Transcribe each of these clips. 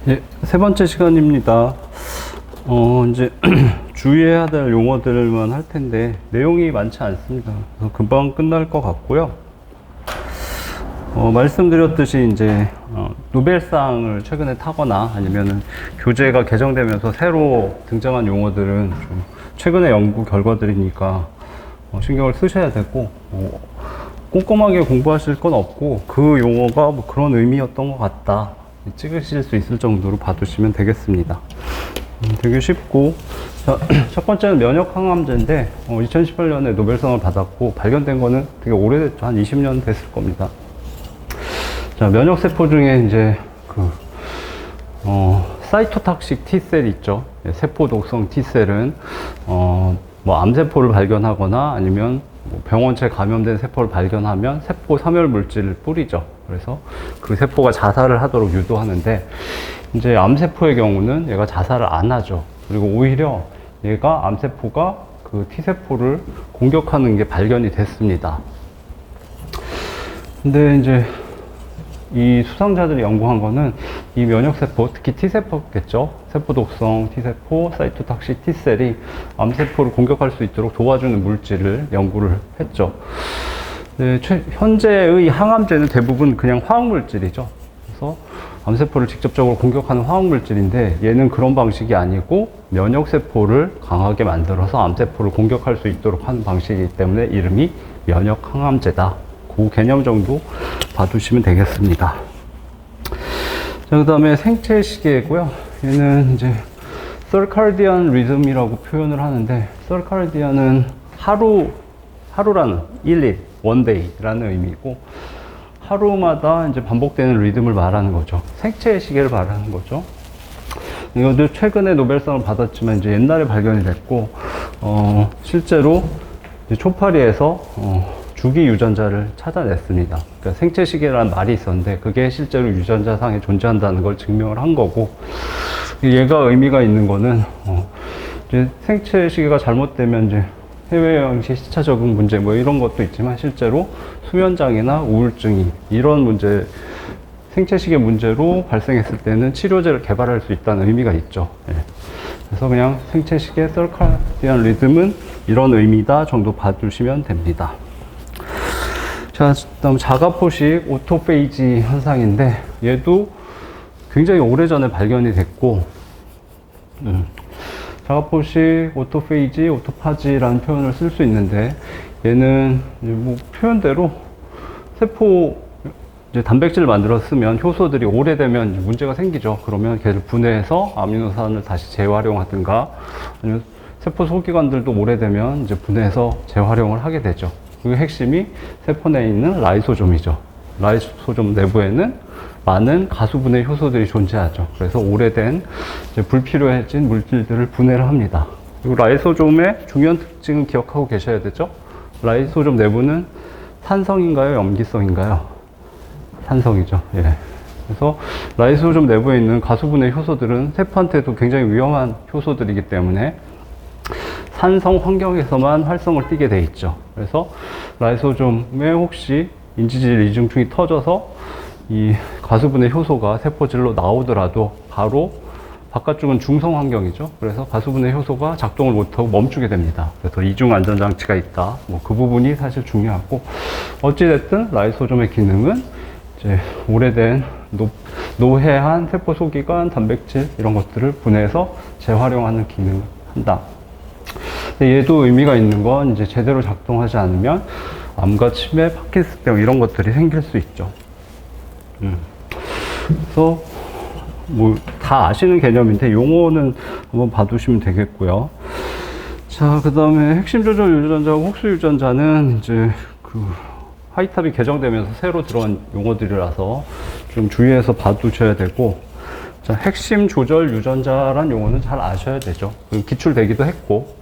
예, 세 번째 시간입니다. 이제 주의해야 될 용어들만 할 텐데 내용이 많지 않습니다. 그래서 금방 끝날 것 같고요. 말씀드렸듯이 이제 노벨상을 최근에 타거나 아니면은 교재가 개정되면서 새로 등장한 용어들은 좀 최근의 연구 결과들이니까 신경을 쓰셔야 되고 꼼꼼하게 공부하실 건 없고 그 용어가 뭐 그런 의미였던 것 같다 찍으실 수 있을 정도로 봐두시면 되겠습니다. 되게 쉽고, 자, 첫 번째는 면역항암제인데 2018년에 노벨상을 받았고 발견된 거는 되게 오래됐죠. 한 20년 됐을 겁니다. 자, 면역세포 중에 이제 사이토탁식 T셀 있죠. 세포 독성 T셀은 뭐 암세포를 발견하거나 아니면 병원체 감염된 세포를 발견하면 세포 사멸 물질을 뿌리죠. 그래서 그 세포가 자살을 하도록 유도하는데, 이제 암세포의 경우는 얘가 자살을 안 하죠. 그리고 오히려 얘가 암세포가 그 T세포를 공격하는 게 발견이 됐습니다. 근데 이제 이 수상자들이 연구한 거는 이 면역세포, 특히 T세포겠죠. 세포 독성 T세포, 사이토탁식 T셀이 암세포를 공격할 수 있도록 도와주는 물질을 연구를 했죠. 네, 현재의 항암제는 대부분 그냥 화학물질이죠. 그래서 암세포를 직접적으로 공격하는 화학물질인데 얘는 그런 방식이 아니고 면역세포를 강하게 만들어서 암세포를 공격할 수 있도록 하는 방식이기 때문에 이름이 면역항암제다. 그 개념 정도 봐두시면 되겠습니다. 자, 그 다음에 생체시계고요. 얘는 이제 circadian rhythm이라고 표현을 하는데, circadian은 하루라는 일일, one day라는 의미고, 하루마다 이제 반복되는 리듬을 말하는 거죠. 생체의 시계를 말하는 거죠. 이것도 최근에 노벨상을 받았지만 이제 옛날에 발견이 됐고, 실제로 이제 초파리에서 주기 유전자를 찾아냈습니다. 그러니까 생체 시계라는 말이 있었는데 그게 실제로 유전자상에 존재한다는 걸 증명을 한 거고, 얘가 의미가 있는 거는 이제 생체 시계가 잘못되면 이제 해외여행 시 시차 적응 문제 뭐 이런 것도 있지만 실제로 수면장애나 우울증이 이런 문제, 생체 시계 문제로 발생했을 때는 치료제를 개발할 수 있다는 의미가 있죠. 예. 그래서 그냥 생체 시계 circadian rhythm은 이런 의미다 정도 봐주시면 됩니다. 자, 다음 자가포식 오토페이지 현상인데 얘도 굉장히 오래전에 발견이 됐고, 자가포식 오토페이지, 오토파지라는 표현을 쓸 수 있는데 얘는 뭐 표현대로 세포 이제 단백질을 만들었으면 효소들이 오래되면 문제가 생기죠. 그러면 걔를 분해해서 아미노산을 다시 재활용하든가, 아니면 세포 소기관들도 오래되면 이제 분해해서 재활용을 하게 되죠. 그 핵심이 세포 내에 있는 라이소좀이죠. 라이소좀 내부에는 많은 가수분해 효소들이 존재하죠. 그래서 오래된 이제 불필요해진 물질들을 분해를 합니다. 그리고 라이소좀의 중요한 특징은 기억하고 계셔야 되죠. 라이소좀 내부는 산성인가요? 염기성인가요? 산성이죠. 예. 그래서 라이소좀 내부에 있는 가수분해 효소들은 세포한테도 굉장히 위험한 효소들이기 때문에 산성 환경에서만 활성을 띠게 돼 있죠. 그래서 라이소좀에 혹시 인지질 이중충이 터져서 이 가수분해 효소가 세포질로 나오더라도 바로 바깥쪽은 중성 환경이죠. 그래서 가수분해 효소가 작동을 못하고 멈추게 됩니다. 그래서 이중 안전장치가 있다. 뭐 그 부분이 사실 중요하고, 어찌됐든 라이소좀의 기능은 이제 오래된 노회한 세포 소기관, 단백질 이런 것들을 분해해서 재활용하는 기능을 한다. 얘도 의미가 있는 건 이제 제대로 작동하지 않으면 암과 치매, 파킨슨병 이런 것들이 생길 수 있죠. 그래서 뭐 다 아시는 개념인데 용어는 한번 봐두시면 되겠고요. 자, 그 다음에 핵심 조절 유전자하고 혹수 유전자는 이제 그 화이탑이 개정되면서 새로 들어온 용어들이라서 좀 주의해서 봐두셔야 되고, 자, 핵심 조절 유전자란 용어는 잘 아셔야 되죠. 기출되기도 했고,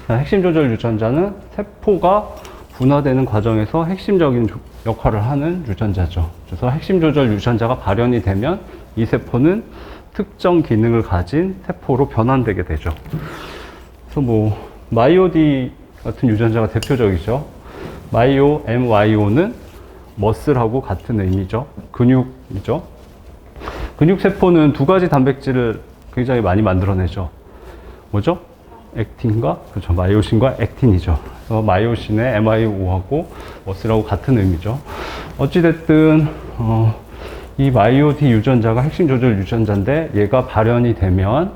자, 핵심 조절 유전자는 세포가 분화되는 과정에서 핵심적인 역할을 하는 유전자죠. 그래서 핵심 조절 유전자가 발현이 되면 이 세포는 특정 기능을 가진 세포로 변환되게 되죠. 그래서 뭐 마이오디 같은 유전자가 대표적이죠. 마이오, MYO는 머슬하고 같은 의미죠. 근육이죠. 근육세포는 두 가지 단백질을 굉장히 많이 만들어내죠. 뭐죠? 액틴과, 그렇죠. 마이오신과 액틴이죠. 그래서 마이오신의 MIO하고 머슬하고 같은 의미죠. 어찌됐든, 이 마이오-D 유전자가 핵심 조절 유전자인데 얘가 발현이 되면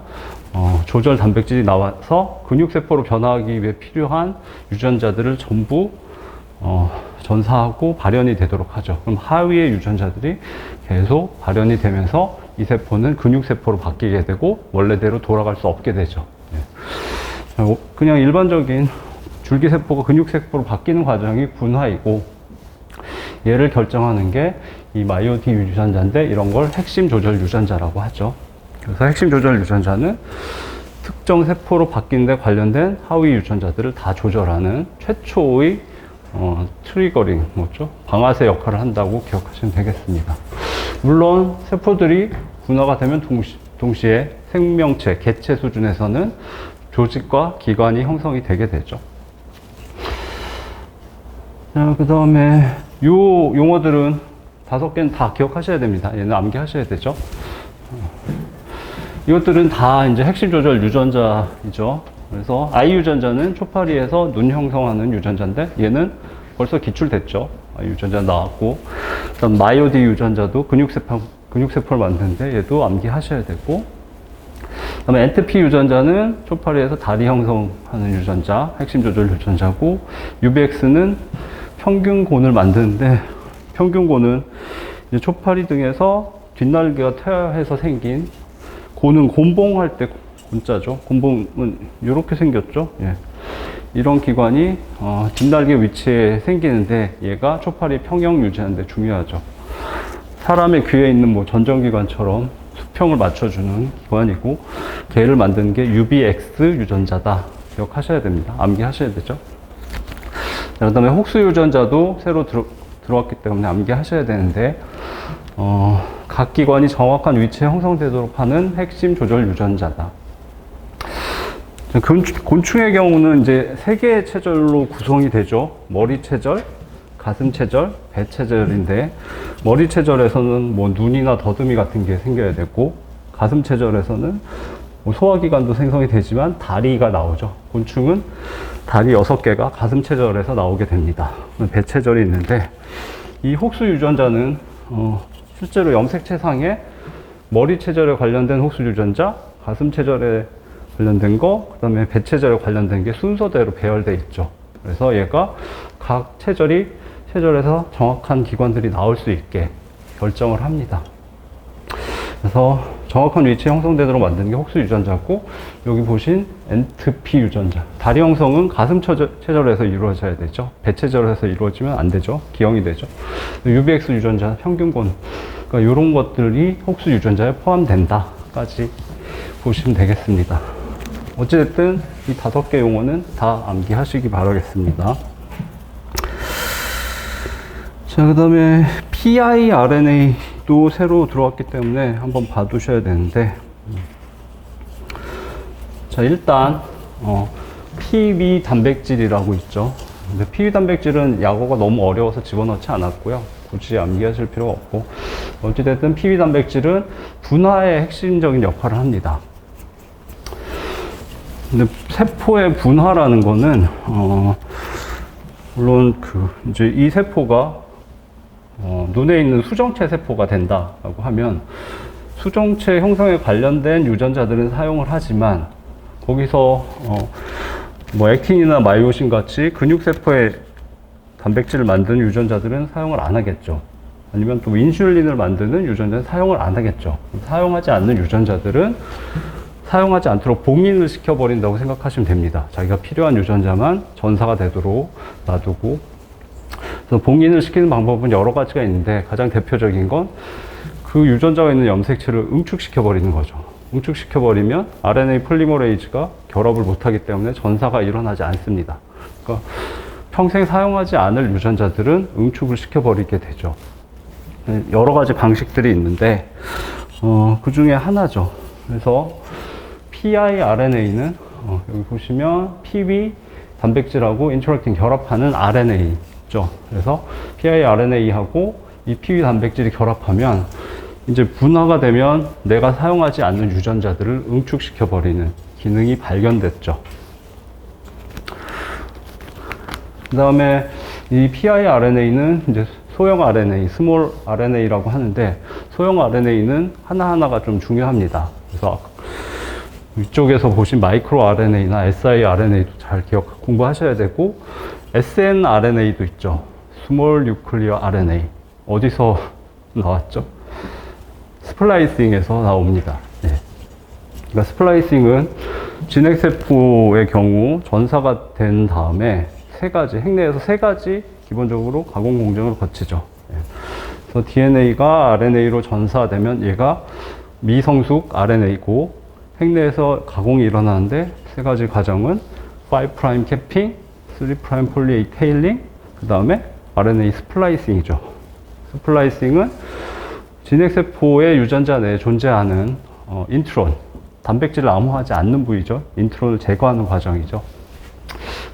조절 단백질이 나와서 근육세포로 변화하기 위해 필요한 유전자들을 전부 전사하고 발현이 되도록 하죠. 그럼 하위의 유전자들이 계속 발현이 되면서 이 세포는 근육세포로 바뀌게 되고 원래대로 돌아갈 수 없게 되죠. 그냥 일반적인 줄기세포가 근육세포로 바뀌는 과정이 분화이고 얘를 결정하는 게 이 마이오-D 유전자인데 이런 걸 핵심 조절 유전자라고 하죠. 그래서 핵심 조절 유전자는 특정 세포로 바뀌는 데 관련된 하위 유전자들을 다 조절하는 최초의 트리거링, 뭐죠? 방아쇠 역할을 한다고 기억하시면 되겠습니다. 물론 세포들이 분화가 되면 동시에 생명체, 개체 수준에서는 조직과 기관이 형성이 되게 되죠. 자, 그 다음에 요 용어들은 5개는 다 기억하셔야 됩니다. 얘는 암기하셔야 되죠. 이것들은 다 이제 핵심 조절 유전자이죠. 그래서 I 유전자는 초파리에서 눈 형성하는 유전자인데 얘는 벌써 기출됐죠. I 유전자 나왔고, 그다음 마이오-D 유전자도 근육세포를 만드는데 얘도 암기하셔야 되고, 그다음에 엔트피 유전자는 초파리에서 다리 형성하는 유전자, 핵심 조절 유전자고, UBX는 평균곤을 만드는데 평균곤은 이제 초파리 등에서 뒷날개가 퇴화해서 생긴 곤은 곤봉할 때 곤자죠. 곤봉은 이렇게 생겼죠. 예. 이런 기관이 뒷날개 위치에 생기는데 얘가 초파리 평형 유지하는 데 중요하죠. 사람의 귀에 있는 뭐 전정기관처럼 수평을 맞춰주는 기관이고 걔를 만드는 게 UBX 유전자다. 기억하셔야 됩니다. 암기하셔야 되죠. 그 다음에 혹수 유전자도 새로 들어왔기 때문에 암기하셔야 되는데 각 기관이 정확한 위치에 형성되도록 하는 핵심 조절 유전자다. 곤충의 경우는 이제 3개의 체절로 구성이 되죠. 머리 체절, 가슴 체절, 배 체절인데 머리 체절에서는 뭐 눈이나 더듬이 같은 게 생겨야 되고 가슴 체절에서는 뭐 소화기관도 생성이 되지만 다리가 나오죠. 곤충은 다리 6개가 가슴 체절에서 나오게 됩니다. 배 체절이 있는데 이 혹수 유전자는 실제로 염색체상에 머리 체절에 관련된 혹수 유전자, 가슴 체절에 관련된 거, 그 다음에 배 체절에 관련된 게 순서대로 배열되어 있죠. 그래서 얘가 각 체절에서 정확한 기관들이 나올 수 있게 결정을 합니다. 그래서 정확한 위치에 형성되도록 만드는 게 혹수 유전자고, 여기 보신 엔트피 유전자. 다리 형성은 가슴 체절에서 이루어져야 되죠. 배 체절에서 이루어지면 안 되죠. 기형이 되죠. UBX 유전자, 평균곤. 그러니까 이런 것들이 혹수 유전자에 포함된다까지 보시면 되겠습니다. 어찌됐든 이 5개 용어는 다 암기하시기 바라겠습니다. 자, 그 다음에 piRNA도 새로 들어왔기 때문에 한번 봐두셔야 되는데, 자, 일단 PB 단백질이라고 있죠. 근데 PB 단백질은 약어가 너무 어려워서 집어넣지 않았고요. 굳이 암기하실 필요가 없고, 어찌됐든 PB 단백질은 분화의 핵심적인 역할을 합니다. 근데 세포의 분화라는 거는 물론 이제 이 세포가 눈에 있는 수정체 세포가 된다라고 하면 수정체 형성에 관련된 유전자들은 사용을 하지만 거기서 뭐 액틴이나 마이오신 같이 근육세포의 단백질을 만드는 유전자들은 사용을 안 하겠죠. 아니면 또 인슐린을 만드는 유전자는 사용을 안 하겠죠. 사용하지 않는 유전자들은 사용하지 않도록 봉인을 시켜버린다고 생각하시면 됩니다. 자기가 필요한 유전자만 전사가 되도록 놔두고, 그래서 봉인을 시키는 방법은 여러 가지가 있는데 가장 대표적인 건 그 유전자가 있는 염색체를 응축시켜버리는 거죠. 응축시켜버리면 RNA 폴리머레이즈가 결합을 못하기 때문에 전사가 일어나지 않습니다. 그러니까 평생 사용하지 않을 유전자들은 응축을 시켜버리게 되죠. 여러 가지 방식들이 있는데 그 중에 하나죠. 그래서 piRNA는 여기 보시면 PB 단백질하고 인터랙팅 결합하는 RNA죠. 그래서 piRNA하고 이 PB 단백질이 결합하면 이제 분화가 되면 내가 사용하지 않는 유전자들을 응축시켜버리는 기능이 발견됐죠. 그 다음에 이 piRNA는 이제 소형 RNA, 스몰 RNA라고 하는데, 소형 RNA는 하나하나가 좀 중요합니다. 그래서 이쪽에서 보신 마이크로 RNA나 siRNA도 잘 공부하셔야 되고, snRNA도 있죠. 스몰 뉴클리어 RNA. 어디서 나왔죠? 스플라이싱에서 나옵니다. 네. 그러니까 스플라이싱은 진핵세포의 경우 전사가 된 다음에 핵내에서 세 가지 기본적으로 가공 공정을 거치죠. 네. 그래서 DNA가 RNA로 전사되면 얘가 미성숙 RNA고, 핵내에서 가공이 일어나는데 세 가지 과정은 5' 캐핑, 3' 폴리 테일링, 그 다음에 RNA 스플라이싱이죠. 스플라이싱은 진핵세포의 유전자 내에 존재하는 인트론, 단백질을 암호하지 않는 부위죠. 인트론을 제거하는 과정이죠.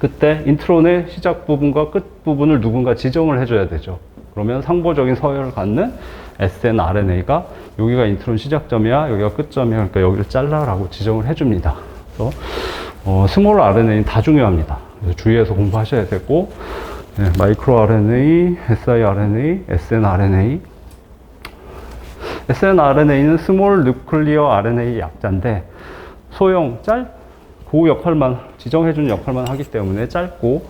그때 인트론의 시작 부분과 끝 부분을 누군가 지정을 해줘야 되죠. 그러면 상보적인 서열을 갖는 snRNA가 여기가 인트론 시작점이야, 여기가 끝점이야, 그러니까 여기를 잘라라고 지정을 해줍니다. 그래서 스몰 RNA는 다 중요합니다. 그래서 주의해서 공부하셔야 되고, 네, 마이크로 RNA, siRNA, snRNA. snRNA는 스몰 뉴클리어 RNA 약자인데, 소형, 그 역할만, 지정해주는 역할만 하기 때문에 짧고,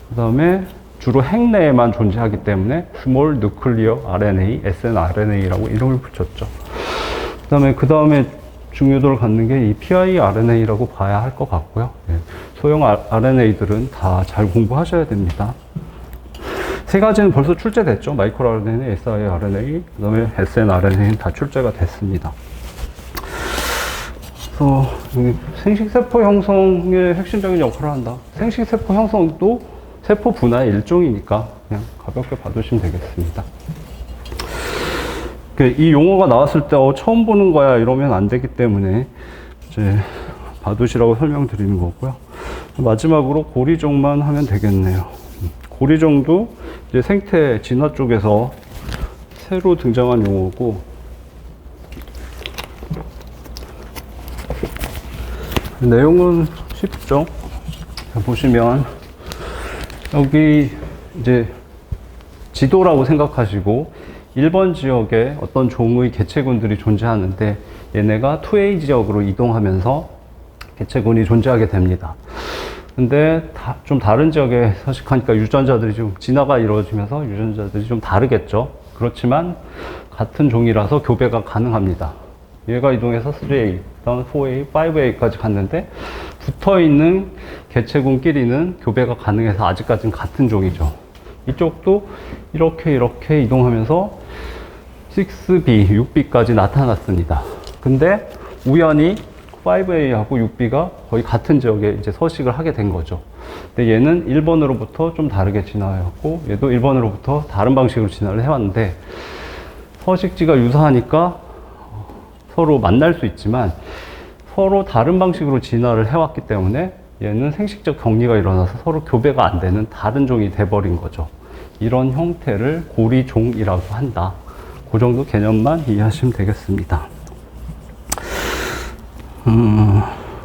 그 다음에 주로 핵내에만 존재하기 때문에 스몰 뉴클리어 RNA, snRNA라고 이름을 붙였죠. 그 다음에 중요도를 갖는 게 이 piRNA라고 봐야 할 것 같고요. 네. 소형 RNA들은 다 잘 공부하셔야 됩니다. 세 가지는 벌써 출제됐죠. 마이크로 RNA, siRNA, 그 다음에 snRNA는 다 출제가 됐습니다. 그래서 생식세포 형성의 핵심적인 역할을 한다. 생식세포 형성도 세포 분화의 일종이니까 그냥 가볍게 봐두시면 되겠습니다. 이 용어가 나왔을 때 처음 보는 거야 이러면 안 되기 때문에 이제 봐두시라고 설명드리는 거고요. 마지막으로 고리종만 하면 되겠네요. 고리종도 이제 생태 진화 쪽에서 새로 등장한 용어고, 내용은 쉽죠. 보시면 여기 이제 지도라고 생각하시고 1번 지역에 어떤 종의 개체군들이 존재하는데 얘네가 2A 지역으로 이동하면서 개체군이 존재하게 됩니다. 근데 좀 다른 지역에 서식하니까 유전자들이 좀 진화가 이루어지면서 유전자들이 좀 다르겠죠. 그렇지만 같은 종이라서 교배가 가능합니다. 얘가 이동해서 3A, 그다음 4A, 5A까지 갔는데 붙어있는 개체군끼리는 교배가 가능해서 아직까지는 같은 종이죠. 이쪽도 이렇게 이동하면서 6B, 6B까지 나타났습니다. 근데 우연히 5A하고 6B가 거의 같은 지역에 이제 서식을 하게 된 거죠. 근데 얘는 1번으로부터 좀 다르게 진화해왔고, 얘도 1번으로부터 다른 방식으로 진화를 해왔는데, 서식지가 유사하니까 서로 만날 수 있지만, 서로 다른 방식으로 진화를 해왔기 때문에 얘는 생식적 격리가 일어나서 서로 교배가 안 되는 다른 종이 돼버린 거죠. 이런 형태를 고리종이라고 한다. 그 정도 개념만 이해하시면 되겠습니다.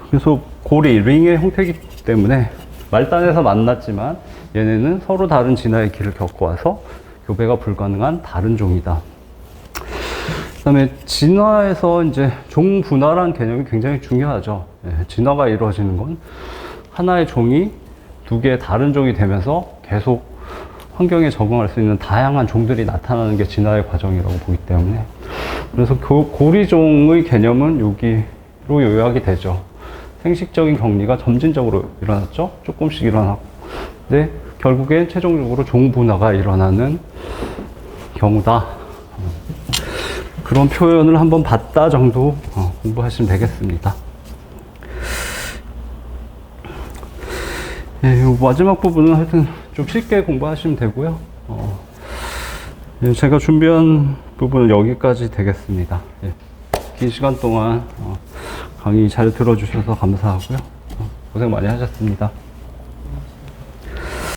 그래서 고리, 링의 형태이기 때문에 말단에서 만났지만 얘네는 서로 다른 진화의 길을 겪어와서 교배가 불가능한 다른 종이다. 그 다음에 진화에서 이제 종 분화라는 개념이 굉장히 중요하죠. 진화가 이루어지는 건 하나의 종이 두 개의 다른 종이 되면서 계속 환경에 적응할 수 있는 다양한 종들이 나타나는 게 진화의 과정이라고 보기 때문에, 그래서 고리종의 개념은 여기로 요약이 되죠. 생식적인 격리가 점진적으로 일어났죠. 조금씩 일어나고. 근데 결국엔 최종적으로 종 분화가 일어나는 경우다. 그런 표현을 한번 봤다 정도 공부하시면 되겠습니다. 예, 요 마지막 부분은 하여튼 좀 쉽게 공부하시면 되고요. 예, 제가 준비한 부분은 여기까지 되겠습니다. 예, 긴 시간 동안 강의 잘 들어주셔서 감사하고요. 고생 많이 하셨습니다.